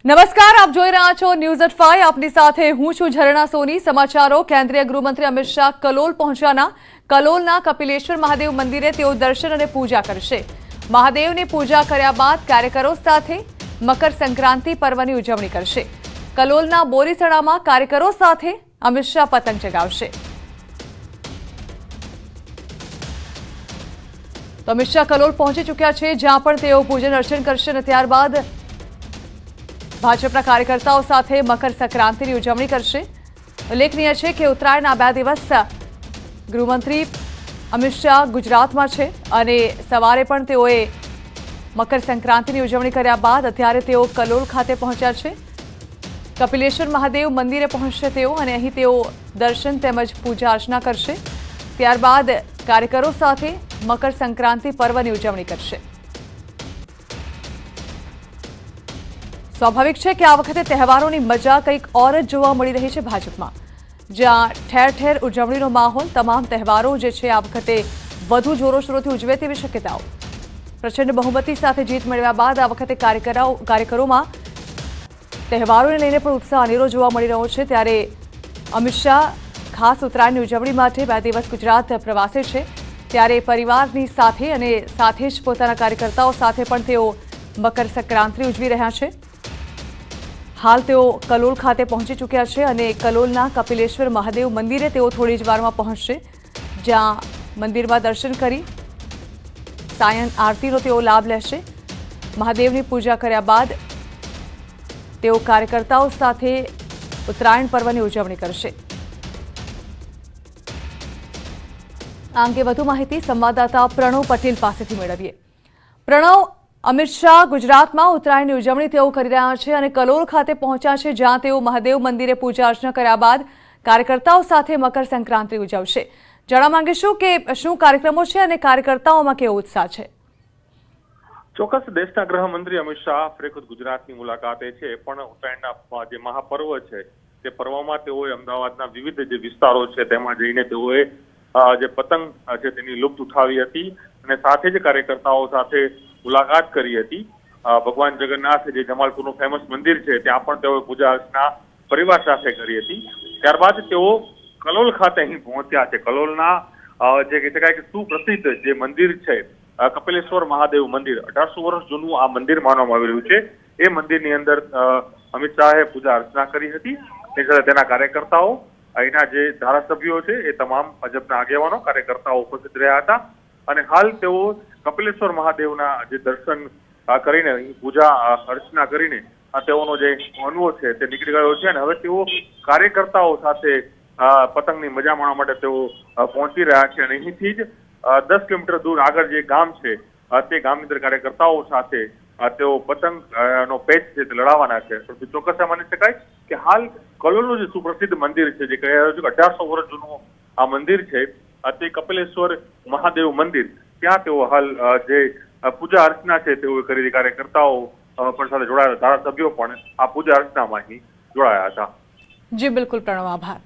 નમસ્કાર, આપ જોઈ રહ્યા છો ન્યૂઝ એટ 5। આપની સાથે હું છું ઝરણા સોની। સમાચારો। કેન્દ્રીય ગૃહમંત્રી અમિત શાહ કલોલ પહોંચ્યાના કલોલના કપિલેશ્વર મહાદેવ મંદિરે તેઓ દર્શન અને પૂજા કરશે। મહાદેવની પૂજા કર્યા બાદ કાર્યકરો સાથે મકર સંક્રાંતિ પર્વની ઉજવણી કરશે। કલોલના બોરીસણામાં કાર્યકરો સાથે અમિત શાહ પતંગ ચગાવશે। તો અમિત શાહ કલોલ પહોંચી ચૂક્યા છે, જ્યાં પણ તેઓ પૂજન અર્ચન કરશે અને ત્યારબાદ ભાજપના કાર્યકર્તાઓ સાથે મકર સંક્રાંતિની ઉજવણી કરશે। ઉલ્લેખનીય છે કે ઉત્તરાયણના 2 દિવસ ગૃહમંત્રી અમિત શાહ ગુજરાતમાં છે અને સવારે પણ તેઓએ મકર સંક્રાંતિની ઉજવણી કર્યા બાદ અત્યારે તેઓ કલોલ ખાતે પહોંચ્યા છે। કપિલેશ્વર મહાદેવ મંદિરે પહોંચશે તેઓ અને અહીં તેઓ દર્શન તેમજ પૂજા અર્ચના કરશે। ત્યારબાદ કાર્યકરો સાથે મકર સંક્રાંતિ પર્વની ઉજવણી કરશે। સ્વાભાવિક છે કે આ વખતે તહેવારોની મજા કંઈક ઓર જ જોવા મળી રહી છે ભાજપમાં, જ્યાં ઠેર ઠેર ઉજવણીનો માહોલ। તમામ તહેવારો જે છે આ વખતે વધુ જોરોશોરોથી ઉજવે તેવી શક્યતાઓ। પ્રચંડ બહુમતી સાથે જીત મેળવ્યા બાદ આ વખતે કાર્યકરોમાં તહેવારોને લઈને પણ ઉત્સાહ અનેરો જોવા મળી રહ્યો છે। ત્યારે અમિત શાહ ખાસ ઉત્તરાયણની ઉજવણી માટે 2 દિવસ ગુજરાત પ્રવાસે છે, ત્યારે પરિવારની સાથે અને સાથે જ પોતાના કાર્યકર્તાઓ સાથે પણ તેઓ મકર સંક્રાંતિ ઉજવી રહ્યા છે। હાલ તેઓ કલોલ ખાતે પહોંચી ચૂક્યા છે અને કલોલના કપિલેશ્વર મહાદેવ મંદિરે તેઓ થોડી જ વારમાં પહોંચશે, જ્યાં મંદિરમાં દર્શન કરી સાયં આરતીનો તેઓ લાભ લેશે। મહાદેવની પૂજા કર્યા બાદ તેઓ કાર્યકર્તાઓ સાથે ઉત્તરાયણ પર્વની ઉજવણી કરશે। આ અંગે વધુ માહિતી સંવાદદાતા પ્રણવ પટેલ પાસેથી મેળવીએ। પ્રણવ, અમિત શાહ ગુજરાતમાં ઉત્તરાયણની ઉજવણી તેઓ કરી રહ્યા છે અને કલોલ ખાતે પહોંચ્યા છે, જ્યાં તેઓ મહાદેવ મંદિરે પૂજા અર્ચના કર્યા બાદ કાર્યકર્તાઓ સાથે મકર સંક્રાંતિ ઉજવશે। જાણવા માંગીશું કે શું કાર્યક્રમો છે અને કાર્યકર્તાઓમાં કેવો ઉત્સાહ છે? ચોક્કસ દેશના ગૃહમંત્રી અમિત શાહ ફરી ગુજરાતની મુલાકાતે છે, પણ ઉત્તરાયણના જે મહાપર્વ છે તે પર્વમાં તેઓએ અમદાવાદના વિવિધ જે વિસ્તારો છે તેમાં જઈને તેઓએ જે પતંગ છે તેની લુપ્ત ઉઠાવી હતી અને સાથે જ કાર્યકર્તાઓ સાથે મુલાકાત કરી હતી। ભગવાન જગન્નાથ જે જમાલપુરનું ફેમસ મંદિર છે ત્યાં પણ તેઓએ પૂજા અર્ચના પરિવાર સાથે કરી હતી। ત્યારબાદ તેઓ કલોલ ખાતે અહીં પહોંચ્યા છે। કલોલના જે કહી શકાય કે સુપ્રસિદ્ધ જે મંદિર છે કપિલેશ્વર મહાદેવ મંદિર, 1800 વર્ષ જૂનું આ મંદિર માનવામાં આવી રહ્યું છે। એ મંદિરની અંદર અમિત શાહે પૂજા અર્ચના કરી હતી। તે સાથે તેના કાર્યકર્તાઓ, અહીંના જે ધારાસભ્યો છે એ તમામ ભાજપના આગેવાનો કાર્યકર્તાઓ ઉપસ્થિત રહ્યા હતા અને હાલ તેઓ કપિલેશ્વર મહાદેવના જે દર્શન કરીને પૂજા અર્ચના કરીને તેઓનો જે અનુભવ છે તે નીકળી ગયો છે અને હવે તેઓ કાર્યકર્તાઓ સાથે પતંગની મજા માણવા માટે તેઓ પહોંચી રહ્યા છે અને અહીંથી જ 10 કિલોમીટર દૂર આગળ જે ગામ છે તે ગામની અંદર કાર્યકર્તાઓ સાથે તેઓ પતંગ નો પેચ છે તે લડાવવાના છે। પરંતુ ચોક્કસ માની શકાય કે હાલ કલોલનું જે સુપ્રસિદ્ધ મંદિર છે, જે કહે રહ્યું છે કે 1800 વર્ષ જૂનું આ મંદિર છે તે કપિલેશ્વર મહાદેવ મંદિર, ત્યાં તેઓ હાલ જે પૂજા અર્ચના છે તેઓ કરી કાર્યકર્તાઓ પણ સાથે જોડાયા, ધારાસભ્યો પણ આ પૂજા અર્ચનામાં અહીં જોડાયા હતા। જી બિલકુલ પ્રણવ, આભાર।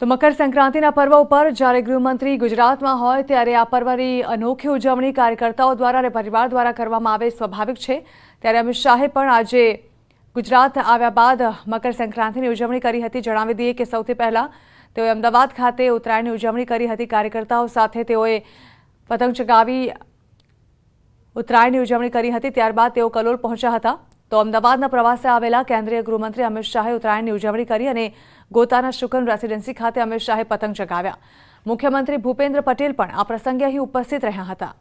તો મકર સંક્રાંતિના પર્વ ઉપર જ્યારે ગૃહમંત્રી ગુજરાતમાં હોય ત્યારે આ પર્વની અનોખી ઉજવણી કાર્યકર્તાઓ દ્વારા અને પરિવાર દ્વારા કરવામાં આવે સ્વાભાવિક છે। ત્યારે અમિત શાહે પણ આજે ગુજરાત આવ્યા બાદ મકર સંક્રાંતિની ઉજવણી કરી હતી। જણાવી દઈએ કે સૌથી પહેલા તેઓએ અમદાવાદ ખાતે ઉત્તરાયણની ઉજવણી કરી હતી। કાર્યકર્તાઓ સાથે તેઓએ પતંગ ચગાવી ઉત્તરાયણની ઉજવણી કરી હતી। ત્યારબાદ તેઓ કલોલ પહોંચ્યા હતા। તો અમદાવાદના પ્રવાસે આવેલા કેન્દ્રીય ગૃહમંત્રી અમિત શાહે ઉત્તરાયણની ઉજવણી કરી અને ગોતાના શુકન રેસિડેન્સી ખાતે અમિત શાહે પતંગ ચગાવ્યા। મુખ્યમંત્રી ભૂપેન્દ્ર પટેલ પણ આ પ્રસંગે અહીં ઉપસ્થિત રહ્યા હતા।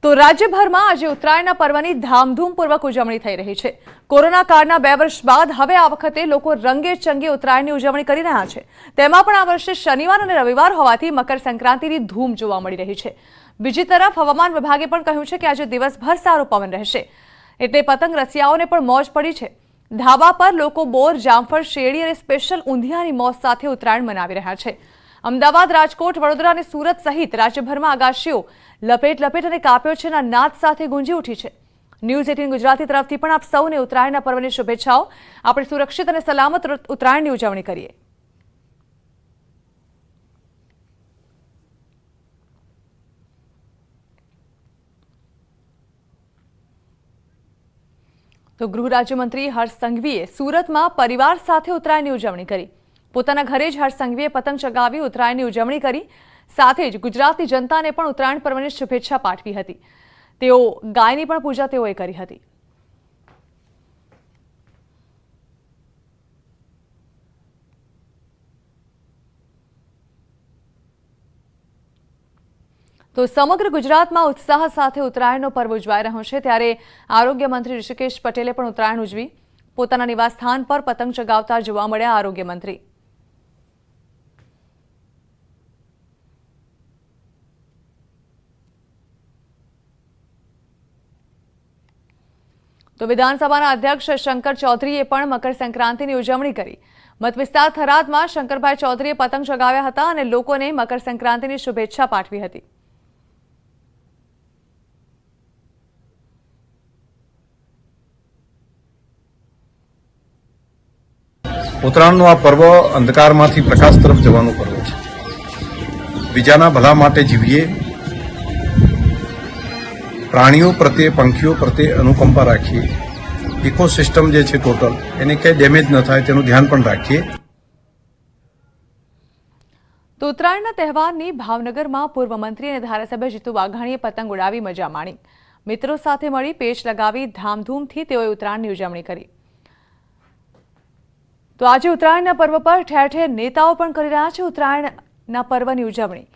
તો રાજ્યભરમાં આજે ઉત્તરાયણના પર્વની ધામધૂમપૂર્વક ઉજવણી થઈ રહી છે। કોરોના કાળના 2 વર્ષ બાદ હવે આ વખતે લોકો રંગે ચંગે ઉત્તરાયણની ઉજવણી કરી રહ્યા છે। તેમાં પણ આ વર્ષે શનિવાર અને રવિવાર હોવાથી મકર સંક્રાંતિની ધૂમ જોવા મળી રહી છે। બીજી તરફ હવામાન વિભાગે પણ કહ્યું છે કે આજે દિવસભર સારો પવન રહેશે, એટલે પતંગ રસિયાઓને પણ મોજ પડી છે। ધાબા પર લોકો બોર, જામફળ, શેરડી અને સ્પેશિયલ ઊંધિયાની મોજ સાથે ઉત્તરાયણ મનાવી રહ્યા છે। અમદાવાદ, રાજકોટ, વડોદરા અને સુરત સહિત રાજ્યભરમાં આગાશીઓ લપેટ લપેટ અને કાપ્યો છેના નાદ સાથે ગુંજી ઉઠી છે। ન્યૂઝ 18 ગુજરાતી તરફથી પણ આપ સૌને ઉત્તરાયણના પર્વની શુભેચ્છાઓ। આપણે સુરક્ષિત અને સલામત ઉત્તરાયણની ઉજવણી કરીએ। તો ગૃહ રાજ્યમંત્રી હર્ષ સંઘવીએ સુરતમાં પરિવાર સાથે ઉત્તરાયણની ઉજવણી કરી। પોતાના ઘરે જ હર્ષ સંઘવીએ પતંગ ચગાવી ઉત્તરાયણની ઉજવણી કરી। સાથે જ ગુજરાતની જનતાને પણ ઉત્તરાયણ પર્વની શુભેચ્છા પાઠવી હતી। તેઓ ગાયની પણ પૂજા તેઓએ કરી હતી। તો સમગ્ર ગુજરાતમાં ઉત્સાહ સાથે ઉત્તરાયણનો પર્વ ઉજવાઈ રહ્યો છે। ત્યારે આરોગ્ય મંત્રી ઋષિકેશ પટેલે પણ ઉત્તરાયણ ઉજવી। પોતાના નિવાસસ્થાન પર પતંગ ચગાવતા જોવા મળ્યા આરોગ્ય મંત્રી। તો વિધાનસભાના અધ્યક્ષ શંકર ચૌધરીએ પણ મકર સંક્રાંતિની ઉજવણી કરી। મત વિસ્તાર થરાદમાં શંકરભાઈ ચૌધરીએ પતંગ ચગાવ્યા હતા અને લોકોને મકર સંક્રાંતિની શુભેચ્છા પાઠવી હતી। ઉત્તરાયણનું આ પર્વ અંધકારમાંથી પ્રકાશ તરફ જવાનું પર્વ છે। બીજાના ભલા માટે જીવીએ, પ્રાણીઓ પ્રત્યે, પંખીઓ પ્રત્યે અનુકંપા રાખીએ, ઇકોસિસ્ટમ જે છે ટોટલ એને કંઈ ડેમેજ ન થાય તેનું ધ્યાન પણ રાખીએ। તો ઉત્તરાયણના તહેવારની ભાવનગરમાં પૂર્વ મંત્રી અને ધારાસભ્ય જીતુ વાઘાણીએ પતંગ ઉડાવી મજા માણી। મિત્રો સાથે મળી પેચ લગાવી ધામધૂમથી તેઓએ ઉત્તરાયણની ઉજવણી કરી। તો આજે ઉત્તરાયણના પર્વ પર ઠેર ઠેર નેતાઓ પણ કરી રહ્યા છે ઉત્તરાયણના પર્વની ઉજવણી।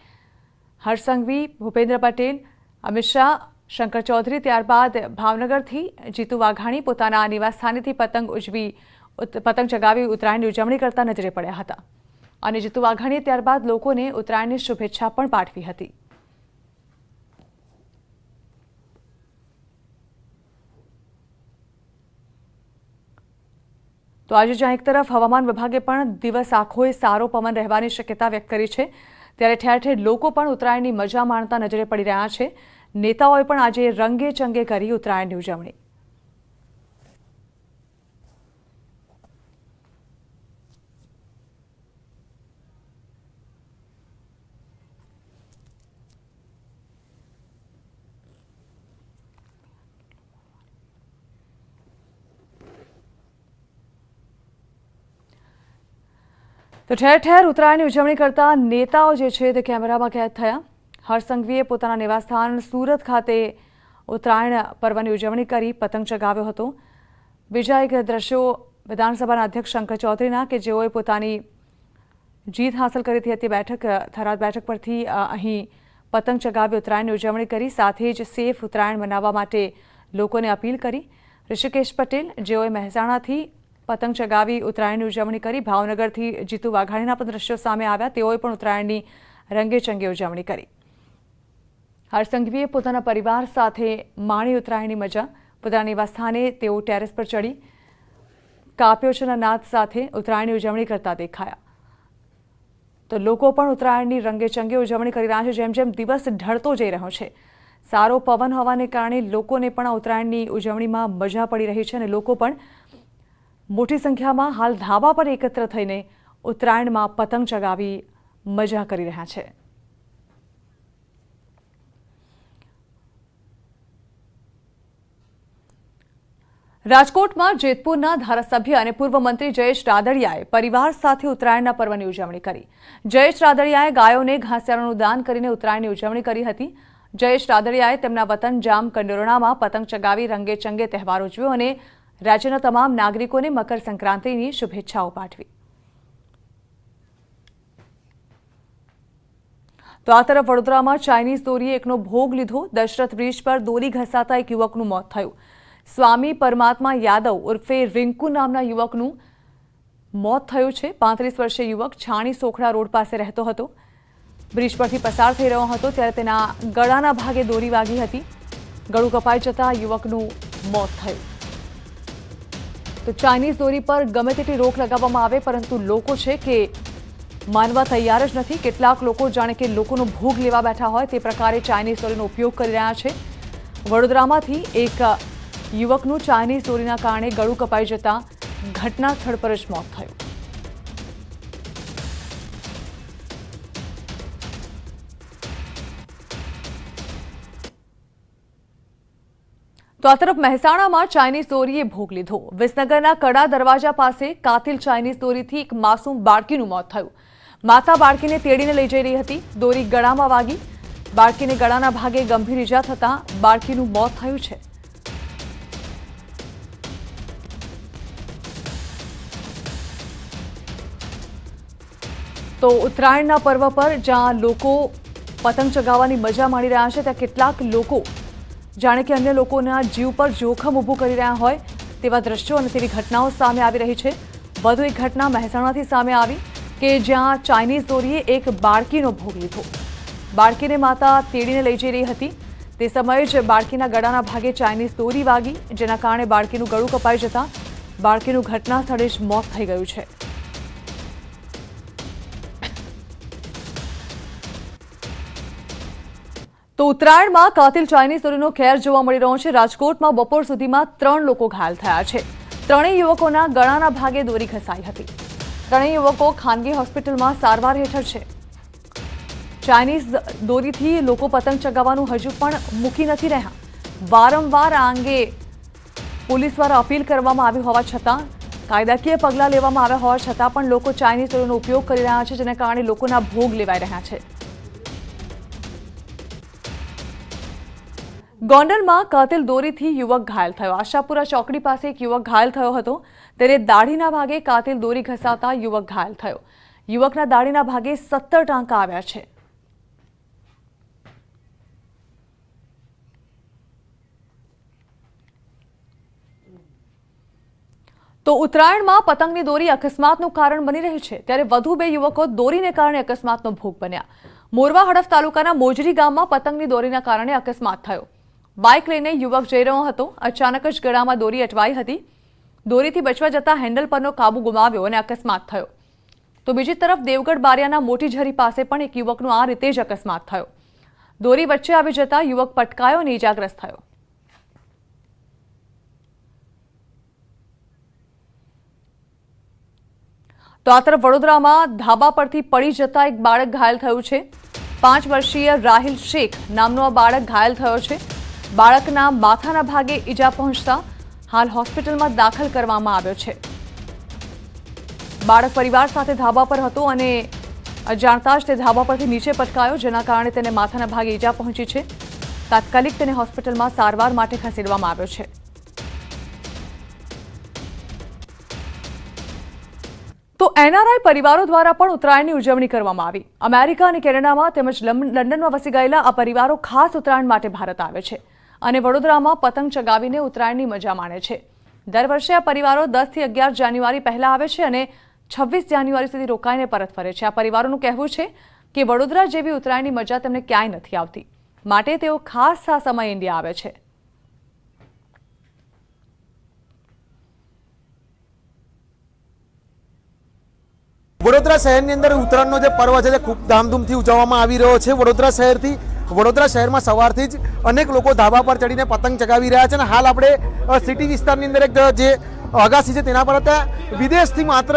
હર્ષ સંઘવી, ભૂપેન્દ્ર પટેલ, અમિત શાહ, શંકર ચૌધરી, ત્યારબાદ ભાવનગરથી જીતુ વાઘાણી પોતાના નિવાસસ્થાનેથી પતંગ ચગાવી ઉત્તરાયણની ઉજવણી કરતા નજરે પડ્યા હતા અને જીતુ વાઘાણીએ ત્યારબાદ લોકોને ઉત્તરાયણની શુભેચ્છા પણ પાઠવી હતી। તો આજે જ્યાં એક તરફ હવામાન વિભાગે પણ દિવસ આખોય સારો પવન રહેવાની શક્યતા વ્યક્ત કરી છે, ત્યારે ઠેર ઠેર લોકો પણ ઉત્તરાયણની મજા માણતા નજરે પડી રહ્યા છે। નેતાઓએ પણ આજે રંગે ચંગે કરી ઉત્તરાયણની ઉજવણી। તો ઠેર ઠેર ઉત્તરાયણની ઉજવણી કરતા નેતાઓ જે છે તે કેમેરામાં કેદ થયા। હર્ષ સંઘવીએ પોતાના નિવાસસ્થાન સુરત ખાતે ઉત્તરાયણ પર્વની ઉજવણી કરી પતંગ ચગાવ્યો હતો। બીજા એક દ્રશ્યો વિધાનસભાના અધ્યક્ષ શંકર ચૌધરીના કે જેઓએ પોતાની જીત હાંસલ કરી હતી થરાદ બેઠક પરથી અહીં પતંગ ચગાવી ઉત્તરાયણની ઉજવણી કરી। સાથે જ સેફ ઉત્તરાયણ મનાવવા માટે લોકોને અપીલ કરી। ઋષિકેશ પટેલ જેઓએ મહેસાણાથી પતંગ ચગાવી ઉત્તરાયણની ઉજવણી કરી। ભાવનગરથી જીતુ વાઘાણીના પણ દ્રશ્યો સામે આવ્યા। તેઓએ પણ ઉત્તરાયણની રંગેચંગે ઉજવણી કરી। હર્ષ સંઘવીએ પોતાના પરિવાર સાથે માણી ઉત્તરાયણની મજા। પોતાના નિવાસસ્થાને તેઓ ટેરેસ પર ચડી કાપ્યોના નાદ સાથે ઉત્તરાયણની ઉજવણી કરતા દેખાયા। તો લોકો પણ ઉત્તરાયણની રંગેચંગે ઉજવણી કરી રહ્યા છે। જેમ જેમ દિવસ ઢળતો જઈ રહ્યો છે, સારો પવન હોવાને કારણે લોકોને પણ આ ઉત્તરાયણની ઉજવણીમાં મજા પડી રહી છે અને લોકો પણ મોટી સંખ્યામાં હાલ ધાબા પર એકત્ર થઈને ઉત્તરાયણમાં પતંગ ચગાવી મજા કરી રહ્યા છે। રાજકોટમાં જેતપુરના ધારાસભ્ય અને પૂર્વ મંત્રી જયેશ રાદડિયાએ પરિવાર સાથે ઉત્તરાયણના પર્વની ઉજવણી કરી। જયેશ રાદડિયાએ ગાયોને ઘાસચારાનું દાન કરીને ઉત્તરાયણની ઉજવણી કરી હતી। જયેશ રાદડિયાએ તેમના વતન જામ કંડોરણામાં પતંગ ચગાવી રંગેચંગે તહેવાર ઉજવ્યો અને રાજ્યના તમામ નાગરિકોને મકર સંક્રાંતિની શુભેચ્છાઓ પાઠવી। તો આ તરફ વડોદરામાં ચાઇનીઝ દોરીએ એકનો ભોગ લીધો। દશરથ બ્રિજ પર દોરી ઘસાતા એક યુવકનું મોત થયું। સ્વામી પરમાત્મા યાદવ ઉર્ફે રિંકુ નામના યુવકનું મોત થયું છે। 35 વર્ષીય યુવક છાણી સોખડા રોડ પાસે રહેતો હતો। બ્રિજ પરથી પસાર થઈ રહ્યો હતો ત્યારે તેના ગળાના ભાગે દોરી વાગી હતી। ગળું કપાઈ જતા યુવકનું મોત થયું। તો ચાઇનીઝ દોરી પર ગમે તેટલી રોક લગાવવામાં આવે પરંતુ લોકો છે કે માનવા તૈયાર જ નથી। કેટલાક લોકો જાણે કે લોકોનો ભોગ લેવા બેઠા હોય તે પ્રકારે ચાઇનીઝ દોરીનો ઉપયોગ કરી રહ્યા છે। વડોદરામાંથી એક યુવકનું ચાઇનીઝ દોરીના કારણે ગળું કપાઈ જતા ઘટના સ્થળ પર જ મોત થયું. તો આ તરફ મહેસાણામાં ચાઇનીઝ દોરીએ ભોગ લીધો. વિસનગરના કડા દરવાજા પાસે કાતિલ ચાઇનીઝ દોરીથી એક માસૂમ બાળકીનું મોત થયું. માતા બાળકીને તેડીને લઈ જઈ રહી હતી. દોરી ગળામાં વાગી. બાળકીને ગળાના ભાગે ગંભીર ઈજા થતાં બાળકીનું મોત થયું છે. તો ઉત્તરાયણના પર્વ પર જ્યાં લોકો પતંગ ચગાવવાની મજા માણી રહ્યા છે, ત્યાં કેટલાક લોકો જાણે કે અન્ય લોકોના જીવ પર જોખમ ઊભું કરી રહ્યા હોય તેવા દ્રશ્યો અને તેવી ઘટનાઓ સામે આવી રહી છે. વધુ એક ઘટના મહેસાણાથી સામે આવી કે જ્યાં ચાઇનીઝ દોરીએ એક બાળકીનો ભોગ લીધો. બાળકીને માતા તેડીને લઈ જઈ રહી હતી. તે સમયે જ બાળકીના ગળાના ભાગે ચાઇનીઝ દોરી વાગી, જેના કારણે બાળકીનું ગળું કપાઈ જતા બાળકીનું ઘટના સ્થળે જ મોત થઈ ગયું છે. તો ઉત્તરાયણમાં કાતિલ ચાઇનીઝ દોરીનો ખેર જોવા મળી રહ્યો છે. રાજકોટમાં બપોર સુધીમાં 3 લોકો ઘાયલ થયા છે. ત્રણેય યુવકોના ગળાના ભાગે દોરી ઘસાઈ હતી. ત્રણેય યુવકો ખાનગી હોસ્પિટલમાં સારવાર હેઠળ છે. ચાઇનીઝ દોરીથી લોકો પતંગ ચગાવવાનું હજુ પણ મૂકી નથી રહ્યા. વારંવાર આ અંગે પોલીસ દ્વારા અપીલ કરવામાં આવી હોવા છતાં, કાયદાકીય પગલાં લેવામાં આવ્યા હોવા છતાં પણ લોકો ચાઇનીઝ દોરીનો ઉપયોગ કરી રહ્યા છે, જેના કારણે લોકોના ભોગ લેવાઈ રહ્યા છે. ગોંડલમાં કાતિલ દોરીથી યુવક ઘાયલ થયો. આશાપુરા ચોકડી પાસે એક યુવક ઘાયલ થયો હતો. ત્યારે દાઢીના ભાગે કાતિલ દોરી ઘસાતા યુવક ઘાયલ થયો. યુવકના દાઢીના ભાગે 17 ટાંકા આવ્યા છે. તો ઉત્તરાયણમાં પતંગની દોરી અકસ્માતનું કારણ બની રહી છે, ત્યારે વધુ 2 યુવકો દોરીને કારણે અકસ્માતનો ભોગ બન્યા. મોરવા હડફ તાલુકાના મોજરી ગામમાં પતંગની દોરીના કારણે અકસ્માત થયો. બાઇક લઈને યુવક જઈ રહ્યો હતો. અચાનક જ ગળામાં દોરી અટવાઈ હતી. દોરીથી બચવા જતા હેન્ડલ પરનો કાબુ ગુમાવ્યો અને અકસ્માત થયો. તો બીજી તરફ દેવગઢ બારિયાના મોટી ઝરી પાસે પણ એક યુવકનો આ રીતે જ અકસ્માત થયો. દોરી વચ્ચે આવી જતા યુવક પટકાયો અને ઇજાગ્રસ્ત થયો. તો આ તરફ વડોદરામાં ધાબા પરથી પડી જતા એક બાળક ઘાયલ થયું છે. 5 વર્ષીય રાહિલ શેખ નામનો આ બાળક ઘાયલ થયો છે. બાળકના માથાના ભાગે ઈજા પહોંચતા હાલ હોસ્પિટલમાં દાખલ કરવામાં આવ્યો છે. બાળક પરિવાર સાથે ધાબા પર હતો અને અજાણતા જ તે ધાબા પરથી નીચે પટકાયો, જેના કારણે તેને માથાના ભાગે ઈજા પહોંચી છે. તાત્કાલિક તેને હોસ્પિટલમાં સારવાર માટે ખસેડવામાં આવ્યો છે. તો એનઆરઆઈ પરિવારો દ્વારા પણ ઉત્તરાયણની ઉજવણી કરવામાં આવી. અમેરિકા અને કેનેડામાં તેમજ લંડનમાં વસી ગયેલા આ પરિવારો ખાસ ઉત્તરાયણ માટે ભારત આવે છે અને વડોદરામાં પતંગ ચગાવીને ઉત્તરાયણની મજા માણે છે. દર વર્ષે આ પરિવારો 10 થી 11 જાન્યુઆરી પહેલા આવે છે અને 26 જાન્યુઆરી સુધી રોકાઈને પરત ફરે છે. આ પરિવારોનું કહેવું છે કે વડોદરા જેવી ઉત્તરાયણની મજા તેમને ક્યાંય નથી આવતી, માટે તેઓ ખાસ આ સમયે ઇન્ડિયા આવે છે. વડોદરા શહેરની અંદર ઉત્તરાયણનો જે પર્વ છે તે ખૂબ ધામધૂમથી ઉજવવામાં આવી રહ્યો છે. વડોદરા શહેરમાં સવારથી જ અનેક લોકો ધાબા પર ચડીને પતંગ ચગાવી રહ્યા છે અને હાલ આપણે સિટી વિસ્તારની અંદર એક જે અગાસી છે તેના પર હતા. વિદેશથી માત્ર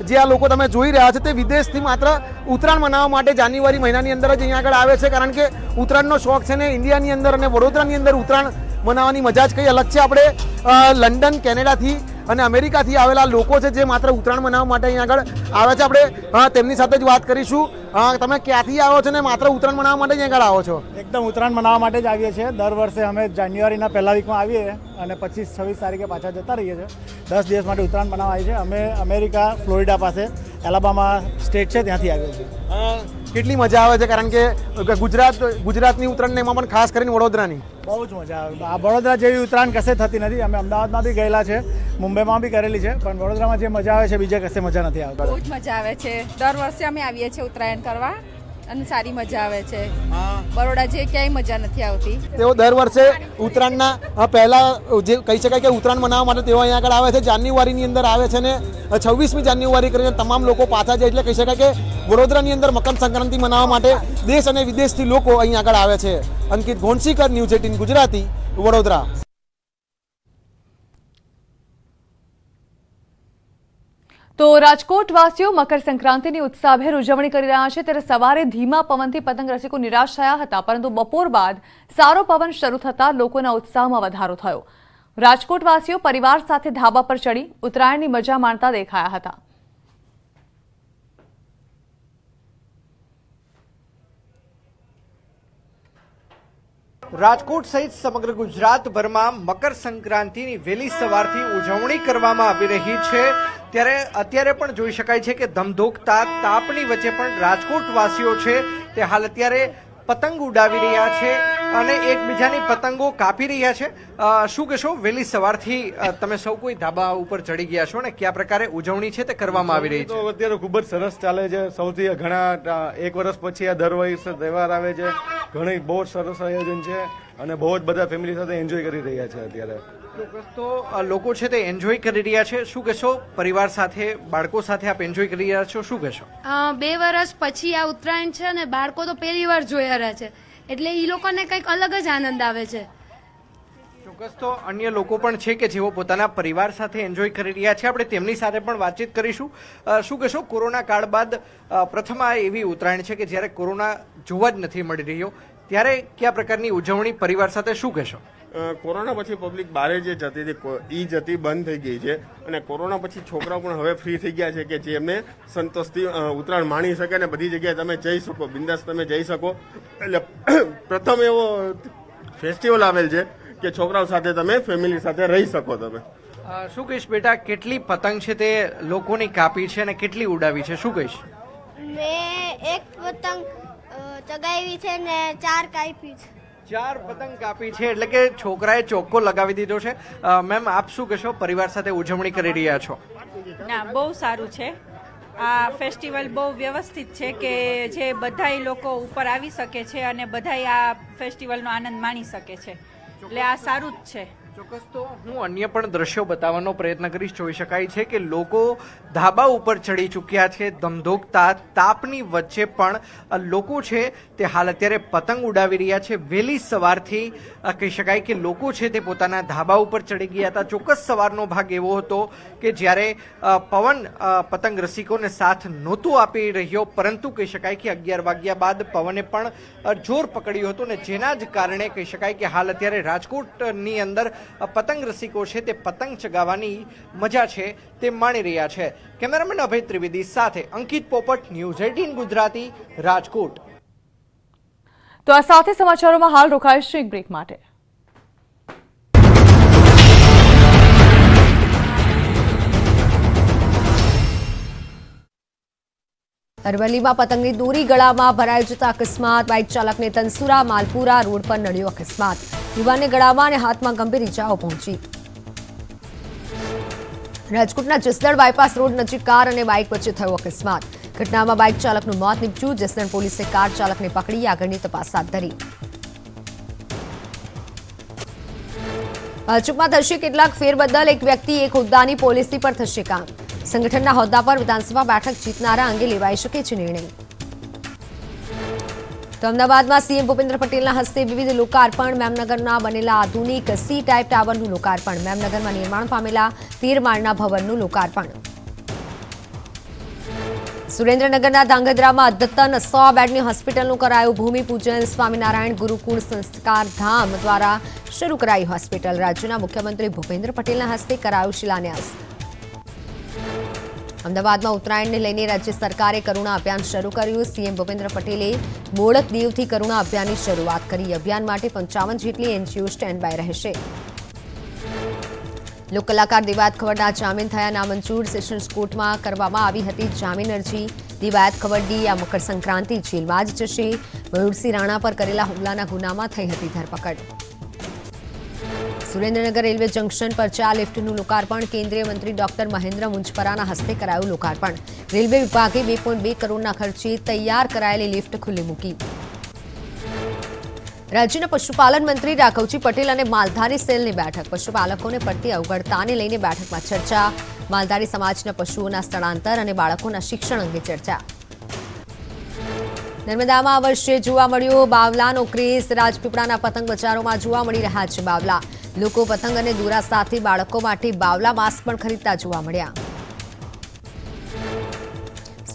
જે આ લોકો તમે જોઈ રહ્યા છો તે વિદેશથી માત્ર ઉત્તરાયણ મનાવવા માટે જાન્યુઆરી મહિનાની અંદર જ અહીંયા આગળ આવે છે, કારણ કે ઉત્તરાયણનો શોખ છે ને ઇન્ડિયાની અંદર અને વડોદરાની અંદર ઉત્તરાયણ મનાવવાની મજા જ કંઈ અલગ છે. આપણે લંડન, કેનેડાથી અને અમેરિકાથી આવેલા લોકો છે જે માત્ર ઉત્તરાયણ મનાવવા માટે અહીંયા આગળ આવે છે. આપણે તેમની સાથે જ વાત કરીશું. તમે ક્યાંથી આવો છો ને માત્ર ઉત્તરાયણ મનાવવા માટે જ અહીંયા આગળ આવો છો? એકદમ ઉત્તરાયણ મનાવવા માટે જ આવીએ છીએ. દર વર્ષે અમે જાન્યુઆરીના પહેલા વીકમાં આવીએ અને 25-26 તારીખે પાછા જતા રહીએ છીએ. 10 દિવસ માટે ઉત્તરાયણ મનાવવા આવીએ છીએ. અમે અમેરિકા, ફ્લોરિડા પાસે એલાબામા સ્ટેટ છે ત્યાંથી આવીએ છીએ. કેટલી મજા આવે છે, કારણ કે ગુજરાતની ઉત્તરાયણ એમાં પણ ખાસ કરીને વડોદરાની બહુ જ મજા આવે. આ વડોદરા જેવી ઉત્તરાયણ કશે થતી નથી. અમે અમદાવાદમાં બી ગયેલા છે, મુંબઈમાં બી કરેલી છે, પણ વડોદરામાં જે મજા આવે છે બીજે કશે મજા નથી આવતી. બહુ જ મજા આવે છે. દર વર્ષે અમે આવીએ છીએ ઉત્તરાયણ કરવા અને સારી મજા આવે છે. બરોડા જે ક્યાંય મજા નથી આવતી. તેઓ દર વર્ષે ઉત્તરાયણના પહેલા જે કહી શકાય કે ઉત્તરાયણ મનાવવા માટે તેઓ અહીંયા આગળ આવે છે. જાન્યુઆરીની અંદર આવે છે ને 26મી જાન્યુઆરી કરીને તમામ લોકો પાછા જાય, એટલે કહી શકાય કે વડોદરાની અંદર મકર સંક્રાંતિ મનાવવા માટે દેશ અને વિદેશથી લોકો અહીંયા આગળ આવે છે. અંકિત ઘોણસીકર, ન્યૂઝ 18 ગુજરાતી, વડોદરા. તો રાજકોટવાસીઓ મકર સંક્રાંતિની ઉત્સાહભેર ઉજવણી કરી રહ્યા છે ત્યારે સવારે ધીમા પવનથી પતંગ રસિકો નિરાશ થયા હતા, પરંતુ બપોર બાદ સારો પવન શરૂ થતાં લોકોના ઉત્સાહમાં વધારો થયો. રાજકોટવાસીઓ પરિવાર સાથે ધાબા પર ચડી ઉત્તરાયણની મજા માણતા દેખાયા હતા. રાજકોટ સહિત સમગ્ર ગુજરાતભરમાં મકર સંક્રાંતિની વહેલી સવારથી ઉજવણી કરવામાં આવી રહી છે. ત્યારે અત્યારે પણ જોઈ શકાય છે કે ધમધોકતા તાપની વચ્ચે પણ રાજકોટવાસીઓ છે તે હાલ અત્યારે પતંગ ઉડાવી રહ્યા છે અને એકબીજાની પતંગો કાપી રહ્યા છે. શું કહેશો, વહેલી સવારથી તમે સૌ કોઈ ધાબા ઉપર ચડી ગયા છો ને કયા પ્રકારે ઉજવણી છે તે કરવામાં આવી રહી છે? તો અત્યારે ખૂબ જ સરસ ચાલે છે. સૌથી ઘણા એક વર્ષ પછી આ દર વર્ષે તહેવાર આવે છે. ઘણી બહુ જ સરસ આયોજન છે અને બહુ જ બધા ફેમિલી સાથે એન્જોય કરી રહ્યા છે અત્યારે. તો લોકો છે તે એન્જોય કરી રહ્યા છે. શું કહેશો, પરિવાર સાથે બાળકો સાથે આપ એન્જોય કરી રહ્યા છો, શું કહેશો? 2 વર્ષ પછી આ ઉત્તરાયણ છે ને બાળકો તો પહેલી વાર જોઈ રહ્યા છે, એટલે એ લોકોને કંઈક અલગ જ આનંદ આવે છે. ચોક્કસ. તો અન્ય લોકો પણ છે કે જેઓ પોતાના પરિવાર સાથે એન્જોય કરી રહ્યા છે, આપણે તેમની સાથે પણ વાતચીત કરીશું. શું કહેશો, કોરોના કાળ બાદ પ્રથમ આ એવી ઉત્તરાયણ છે કે જ્યારે કોરોના જોવા જ નથી મળી રહ્યો, ત્યારે કયા પ્રકારની ઉજવણી પરિવાર સાથે, શું કહેશો? કોરોના પછી પબ્લિક બહાર જે જતી હતી એ જતી બંધ થઈ ગઈ છે અને કોરોના પછી છોકરાઓ પણ હવે ફ્રી થઈ ગયા છે કે જે એમને સંતોષથી ઉત્તરાયણ માણી શકે અને બધી જગ્યાએ તમે જઈ શકો, બિંદાસ તમે જઈ શકો. એટલે પ્રથમ એવો ફેસ્ટિવલ આવેલ છે કે છોકરાઓ સાથે તમે ફેમિલી સાથે રહી શકો. તમે શું કહીશ બેટા, કેટલી પતંગ છે તે લોકોની કાપી છે અને કેટલી ઉડાવી છે, શું કહીશ? મેં એક પતંગ ચગાવી છે ને 4 કાપી છે. 4 પતંગ કાપી છે એટલે કે છોકરાએ ચોખ્ખો લગાવી દીધો છે. મેમ, આપ શું કહેશો, પરિવાર સાથે ઉજવણી કરી રહ્યા છો? ના, બહુ સારું છે. આ ફેસ્ટિવલ બહુ વ્યવસ્થિત છે કે જે બધાય લોકો ઉપર આવી શકે છે અને બધાય આ ફેસ્ટિવલનો આનંદ માણી શકે છે, એટલે આ સારું જ છે. ચોક્કસ. તો હું અન્ય પણ દ્રશ્યો બતાવવાનો પ્રયત્ન કરીશ. જોઈ શકાય છે કે લોકો ધાબા ઉપર ચડી ચૂક્યા છે. ધમધોકતા તાપની વચ્ચે પણ લોકો છે તે હાલ અત્યારે પતંગ ઉડાવી રહ્યા છે. વહેલી સવારથી કહી શકાય કે લોકો છે તે પોતાના ધાબા ઉપર ચડી ગયા હતા. ચોક્કસ સવારનો ભાગ એવો હતો કે જ્યારે પવન પતંગ રસિકોને સાથ નહોતું આપી રહ્યો, પરંતુ કહી શકાય કે 11 વાગ્યા બાદ પવને પણ જોર પકડ્યું હતું ને જેના જ કારણે કહી શકાય કે હાલ અત્યારે રાજકોટની અંદર પતંગ રસિકો છે તે પતંગ ચગાવવાની મજા છે તે માણી રહ્યા છે. કેમેરામેન અભય ત્રિવેદી સાથે અંકિત પોપટ, ન્યૂઝ 18 ગુજરાતી, રાજકોટ. તો આ સાથે સમાચારોમાં હાલ રોકાઈશું એક બ્રેક માટે. અરવલ્લીમાં પતંગની દોરી ગળામાં ભરાઈ જતા અકસ્માત. બાઇક ચાલકને તનસુરા માલપુરા રોડ પર નડ્યો અકસ્માત. યુવાનને ગળામાં અને હાથમાં ગંભીર ઇજાઓ પહોંચી. રાજકોટના જસદણ બાયપાસ રોડ નજીક કાર અને બાઇક વચ્ચે થયો અકસ્માત. ઘટનામાં બાઇક ચાલકનું મોત નીપજ્યું. જસદણ પોલીસે કાર ચાલકને પકડી આગળની તપાસ હાથ ધરી. ભાજપમાં થશે કેટલાક ફેરબદલ. એક વ્યક્તિ એક હોદ્દાની પોલિસી પર થશે કામ. સંગઠનના હોદ્દા પર વિધાનસભા બેઠક જીતનારા અંગે લેવાઈ શકે છે નિર્ણય. તો અમદાવાદમાં સીએમ ભૂપેન્દ્ર પટેલના હસ્તે વિવિધ લોકાર્પણ. મેમનગરના બનેલા આધુનિક સી ટાઈપ ટાવરનું લોકાર્પણ. મેમનગરમાં નિર્માણ પામેલા 13 માળના ભવનનું લોકાર્પણ. સુરેન્દ્રનગરના ધાંગધ્રામાં અદ્યતન 100 બેડની હોસ્પિટલનું કરાયું ભૂમિપૂજન. સ્વામિનારાયણ ગુરુકુળ સંસ્કાર ધામ દ્વારા શરૂ કરાઈ હોસ્પિટલ. રાજ્યના મુખ્યમંત્રી ભૂપેન્દ્ર પટેલના હસ્તે કરાયું શિલાન્યાસ. અમદાવાદમાં ઉત્તરાયણને લઈને રાજ્ય સરકારે કરુણા અભિયાન શરૂ કર્યું. સીએમ ભૂપેન્દ્ર પટેલે બોડક દીવથી કરુણા અભિયાનની શરૂઆત કરી. અભિયાન માટે 55 જેટલી એનજીઓ સ્ટેન્ડ બાય રહેશે. લોક કલાકાર દિવાયત ખવડના જામીન થયા નામંજૂર. સેશન્સ કોર્ટમાં કરવામાં આવી હતી જામીન અરજી. દિવાયત ખવડની આ મકર સંક્રાંતિ જેલમાં જ જશે. મયુરસિંહ રાણા પર કરેલા હુમલાના ગુનામાં થઈ હતી ધરપકડ. સુરેન્દ્રનગર રેલવે જંકશન પર 4 લિફ્ટનું લોકાર્પણ. કેન્દ્રીય મંત્રી ડોક્ટર મહેન્દ્ર મુંજપરાના હસ્તે કરાયું લોકાર્પણ. રેલવે વિભાગે 2.2 કરોડના ખર્ચે તૈયાર કરાયેલી લિફ્ટ ખુલ્લી મૂકી. રાજ્યના પશુપાલન મંત્રી રાઘવજી પટેલ અને માલધારી સેલની બેઠક. પશુપાલકોને પડતી અવગણતાને લઈને બેઠકમાં ચર્ચા. માલધારી સમાજના પશુઓના સ્થળાંતર અને બાળકોના શિક્ષણ અંગે ચર્ચા. નર્મદામાં આ વર્ષે જોવા મળ્યો બાવલાનો ક્રેઝ. રાજપીપળાના પતંગ બજારોમાં જોવા મળી રહ્યા છે બાવલા. લોકો પતંગ અને દોરા સાથે બાળકો માટે બાવલા માસ્ક પણ ખરીદતા જોવા મળ્યા.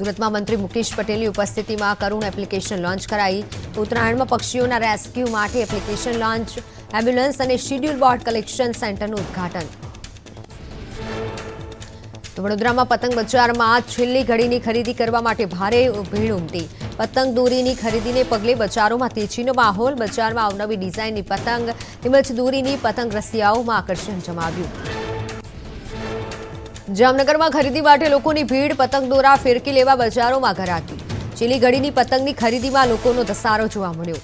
સુરતમાં મંત્રી મુકેશ પટેલની ઉપસ્થિતિમાં કરુણ એપ્લિકેશન લોન્ચ કરાઈ. ઉત્તરાયણમાં પક્ષીઓના રેસ્ક્યુ માટે એપ્લિકેશન લોન્ચ, એમ્બ્યુલન્સ અને શેડ્યુલ બોર્ડ કલેક્શન સેન્ટરનું ઉદ્ઘાટન. તો વડોદરામાં પતંગ બજારમાં છેલ્લી ઘડીની ખરીદી કરવા માટે ભારે ભીડ ઉમટી. પતંગ દોરીની ખરીદીને પગલે બજારોમાં તેજીનો માહોલ. બજારમાં અવનવી ડિઝાઇનની પતંગ તેમજ દોરીની પતંગ રસિયાઓમાં આકર્ષણ જમાવ્યું. જામનગરમાં ખરીદી માટે લોકોની ભીડ. પતંગ દોરા ફિરકી લેવા બજારોમાં ગરાકી. છેલ્લી ઘડીની પતંગની ખરીદીમાં લોકોનો ધસારો જોવા મળ્યો.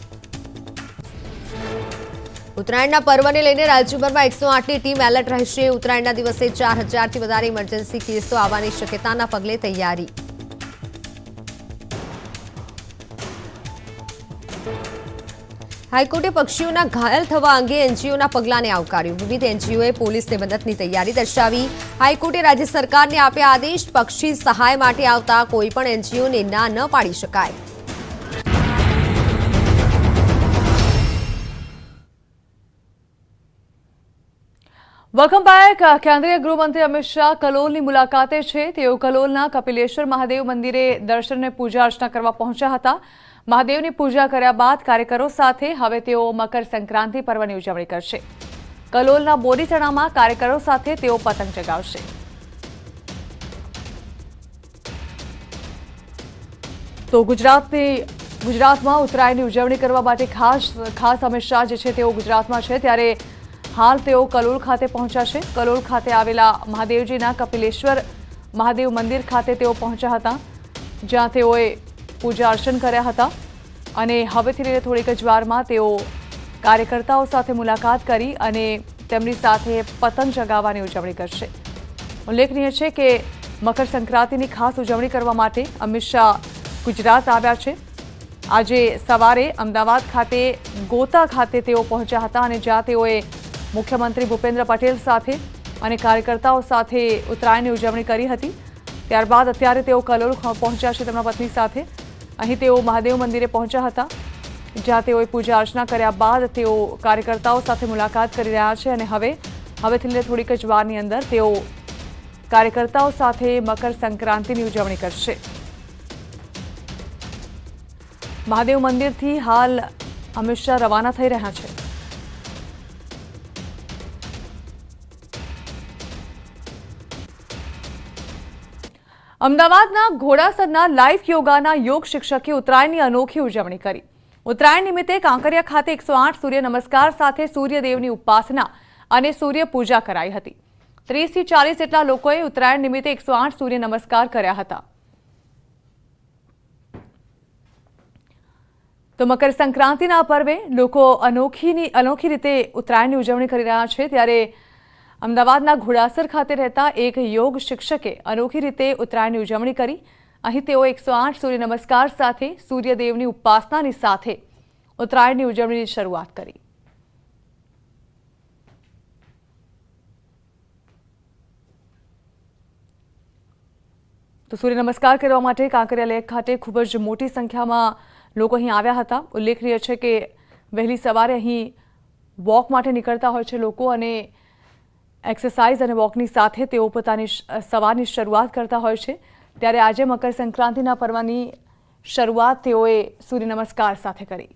ઉત્તરાયણના પર્વને લઈને રાજ્યભરમાં 108ની ટીમ એલર્ટ રહેશે. ઉત્તરાયણના દિવસે 4000થી વધારે ઇમરજન્સી કેસો આવવાની શક્યતાના પગલે તૈયારી. હાઈકોર્ટે પક્ષીઓના ઘાયલ થવા અંગે એનજીઓના પગલાંને આવકાર્યું. વિવિધ એનજીઓએ પોલીસને મદદની તૈયારી દર્શાવી. હાઈકોર્ટે રાજ્ય સરકારને આપ્યા આદેશ. પક્ષી સહાય માટે આવતા કોઈપણ એનજીઓને ના ન પાડી શકાય. Welcome back. કેન્દ્રીય ગૃહમંત્રી અમિત શાહ કલોલની મુલાકાતે છે. તેઓ કલોલના કપિલેશ્વર મહાદેવ મંદિરે દર્શન પૂજા અર્ચના કરવા પહોંચ્યા હતા. મહાદેવની પૂજા કર્યા બાદ કાર્યકરો સાથે હવે તેઓ મકર સંક્રાંતિ પર્વની ઉજવણી કરશે. કલોલના બોરીચણામાં કાર્યકરો સાથે તેઓ પતંગ ચગાવશે. તો ગુજરાતમાં ઉત્તરાયણની ઉજવણી કરવા માટે ખાસ અમિત શાહ જે છે તેઓ ગુજરાતમાં છે, ત્યારે હાલ તેઓ કલોલ ખાતે પહોંચ્યા છે. કલોલ ખાતે આવેલા મહાદેવજીના કપિલેશ્વર મહાદેવ મંદિર ખાતે તેઓ પહોંચ્યા હતા, જ્યાં તેઓએ પૂજા અર્ચન કર્યા હતા અને હવેથી લઈને થોડીક જ વારમાં તેઓ કાર્યકર્તાઓ સાથે મુલાકાત કરી અને તેમની સાથે પતંગ ચગાવવાની ઉજવણી કરશે. ઉલ્લેખનીય છે કે મકર સંક્રાંતિની ખાસ ઉજવણી કરવા માટે અમિત શાહ ગુજરાત આવ્યા છે. આજે સવારે અમદાવાદ ખાતે ગોતા ખાતે તેઓ પહોંચ્યા હતા અને જ્યાં તેઓએ મુખ્યમંત્રી ભૂપેન્દ્ર પટેલ સાથે અને કાર્યકર્તાઓ સાથે ઉત્તરાયણની ઉજવણી કરી હતી. ત્યારબાદ અત્યારે તેઓ કલોલ પહોંચ્યા છે તેમના પત્ની સાથે. અહીં તેઓ મહાદેવ મંદિરે પહોંચ્યા હતા, જ્યાં તેઓએ પૂજા અર્ચના કર્યા બાદ તેઓ કાર્યકર્તાઓ સાથે મુલાકાત કરી રહ્યા છે અને હવેથી લઈને થોડીક જ વારની અંદર તેઓ કાર્યકર્તાઓ સાથે મકર સંક્રાંતિની ઉજવણી કરશે. મહાદેવ મંદિરથી હાલ અમિત શાહ રવાના થઈ રહ્યા છે. અમદાવાદના ઘોડાસરના લાઈફ યોગાના યોગ શિક્ષકે ઉત્તરાયણની અનોખી ઉજવણી કરી. ઉત્તરાયણ નિમિત્તે કાંકરિયા ખાતે 108 સૂર્ય નમસ્કાર સાથે સૂર્યદેવની ઉપાસના અને સૂર્ય પૂજા કરાઈ હતી. 30થી 40 જેટલા લોકોએ ઉત્તરાયણ નિમિત્તે 108 સૂર્ય નમસ્કાર કર્યા હતા. તો મકર સંક્રાંતિના પર્વે લોકો અનોખી રીતે ઉત્તરાયણની ઉજવણી કરી રહ્યા છે, ત્યારે અમદાવાદના ઘોડાસર ખાતે રહેતા એક યોગ શિક્ષકે અનોખી રીતે ઉત્તરાયણની ઉજવણી કરી. અહીં તેઓ 108 સૂર્ય નમસ્કાર સાથે સૂર્યદેવની ઉપાસનાની સાથે ઉત્તરાયણની ઉજવણીની શરૂઆત કરી. તો સૂર્ય નમસ્કાર કરવા માટે કાંકરિયા લેક ખાતે ખૂબ જ મોટી સંખ્યામાં લોકો અહીં આવ્યા હતા. ઉલ્લેખનીય છે કે વહેલી સવારે અહીં વોક માટે નીકળતા હોય છે લોકો અને એક્સરસાઇઝ અને વોકની સાથે તેઓ પોતાની સવારની શરૂઆત કરતા હોય છે. ત્યારે આજે મકર સંક્રાંતિના પર્વની શરૂઆત તેઓએ સૂર્ય નમસ્કાર સાથે કરી.